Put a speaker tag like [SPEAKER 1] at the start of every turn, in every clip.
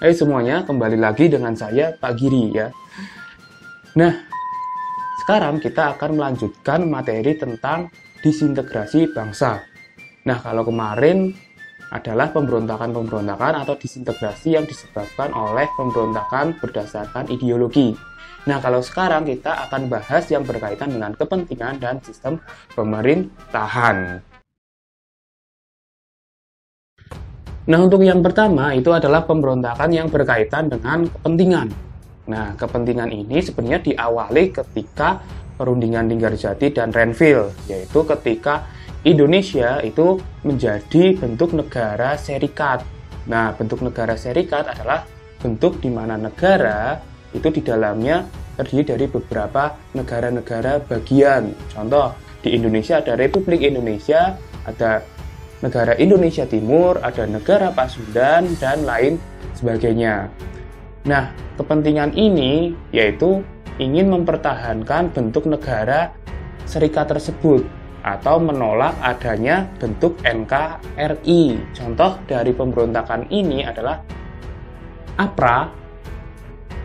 [SPEAKER 1] Hai semuanya, kembali lagi dengan saya Pak Giri ya. Nah, sekarang kita akan melanjutkan materi tentang disintegrasi bangsa. Nah, kalau kemarin adalah pemberontakan-pemberontakan atau disintegrasi yang disebabkan oleh pemberontakan berdasarkan ideologi. Nah, kalau sekarang kita akan bahas yang berkaitan dengan kepentingan dan sistem pemerintahan. Nah, untuk yang pertama itu adalah pemberontakan yang berkaitan dengan kepentingan. Nah, kepentingan ini sebenarnya diawali ketika perundingan Linggarjati dan Renville, yaitu ketika Indonesia itu menjadi bentuk negara serikat. Nah, bentuk negara serikat adalah bentuk di mana negara itu di dalamnya terdiri dari beberapa negara-negara bagian. Contoh, di Indonesia ada Republik Indonesia, ada negara Indonesia Timur, ada negara Pasundan, dan lain sebagainya. Nah, kepentingan ini yaitu ingin mempertahankan bentuk negara serikat tersebut atau menolak adanya bentuk NKRI. Contoh dari pemberontakan ini adalah APRA,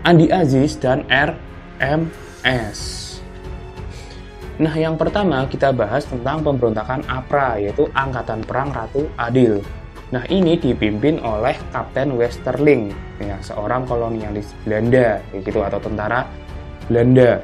[SPEAKER 1] Andi Aziz, dan RMS. Nah, yang pertama kita bahas tentang pemberontakan APRA, yaitu Angkatan Perang Ratu Adil. Nah, ini dipimpin oleh Kapten Westerling, ya, seorang kolonialis Belanda, gitu, atau tentara Belanda.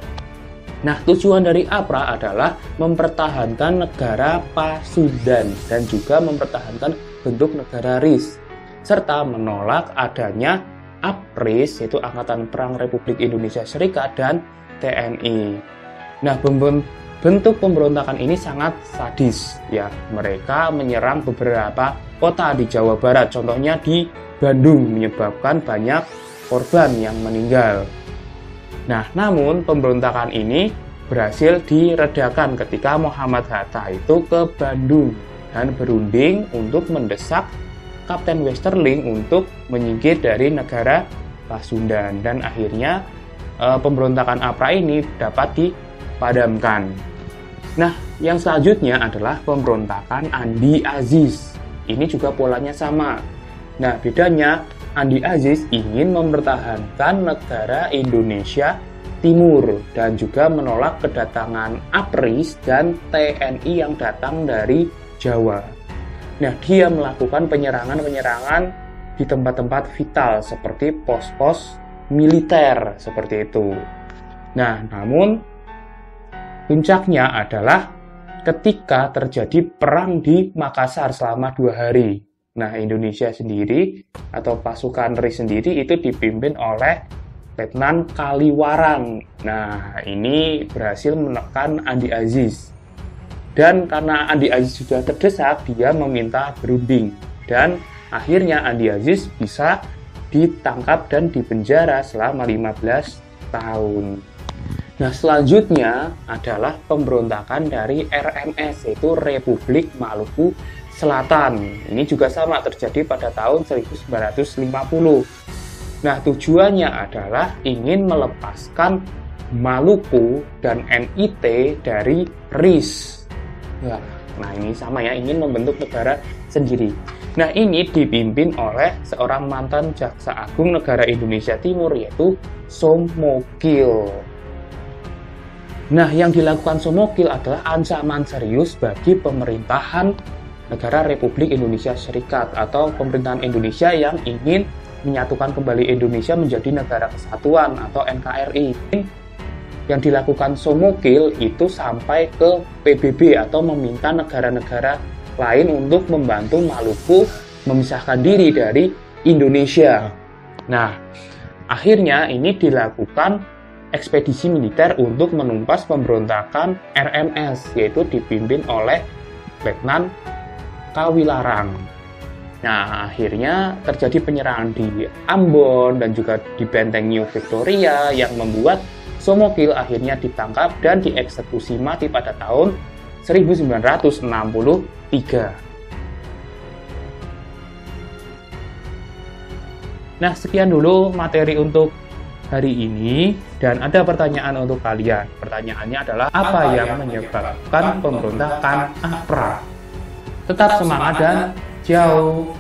[SPEAKER 1] Nah, tujuan dari APRA adalah mempertahankan negara Pasundan dan juga mempertahankan bentuk negara RIS, serta menolak adanya APRIS, yaitu Angkatan Perang Republik Indonesia Serikat, dan TNI. Nah, bentuk pemberontakan ini sangat sadis, ya. Mereka menyerang beberapa kota di Jawa Barat, contohnya di Bandung, menyebabkan banyak korban yang meninggal. Nah, namun pemberontakan ini berhasil diredakan ketika Muhammad Hatta itu ke Bandung dan berunding untuk mendesak Kapten Westerling untuk menyingkir dari negara Pasundan, dan akhirnya pemberontakan APRA ini dapat dipadamkan. Nah, yang selanjutnya adalah pemberontakan Andi Aziz. Ini juga polanya sama. Nah, bedanya Andi Aziz ingin mempertahankan negara Indonesia Timur dan juga menolak kedatangan APRIS dan TNI yang datang dari Jawa. Nah, dia melakukan penyerangan-penyerangan di tempat-tempat vital seperti pos-pos militer seperti itu. Nah, namun puncaknya adalah ketika terjadi perang di Makassar selama 2 hari. Nah, Indonesia sendiri atau pasukan RIS sendiri itu dipimpin oleh Letnan Kaliwaran. Nah, ini berhasil menekan Andi Aziz. Dan karena Andi Aziz sudah terdesak, dia meminta berunding. Dan akhirnya Andi Aziz bisa ditangkap dan dipenjara selama 15 tahun. Nah, selanjutnya adalah pemberontakan dari RMS, yaitu Republik Maluku Selatan. Ini juga sama terjadi pada tahun 1950. Nah, tujuannya adalah ingin melepaskan Maluku dan NIT dari RIS. Nah, ini sama ya, ingin membentuk negara sendiri. Nah, ini dipimpin oleh seorang mantan Jaksa Agung Negara Indonesia Timur, yaitu Somokil. Nah, yang dilakukan Somokil adalah ancaman serius bagi pemerintahan negara Republik Indonesia Serikat atau pemerintahan Indonesia yang ingin menyatukan kembali Indonesia menjadi negara kesatuan atau NKRI. Yang dilakukan Somokil itu sampai ke PBB atau meminta negara-negara lain untuk membantu Maluku memisahkan diri dari Indonesia. Nah, akhirnya ini dilakukan ekspedisi militer untuk menumpas pemberontakan RMS, yaitu dipimpin oleh Letnan Kawilarang. Nah, akhirnya terjadi penyerangan di Ambon dan juga di Benteng New Victoria yang membuat Somokil akhirnya ditangkap dan dieksekusi mati pada tahun 1963. Nah, sekian dulu materi untuk hari ini, dan ada pertanyaan untuk kalian. Pertanyaannya adalah, apa yang menyebabkan pemberontakan APRA? Tetap semangat dan jauh.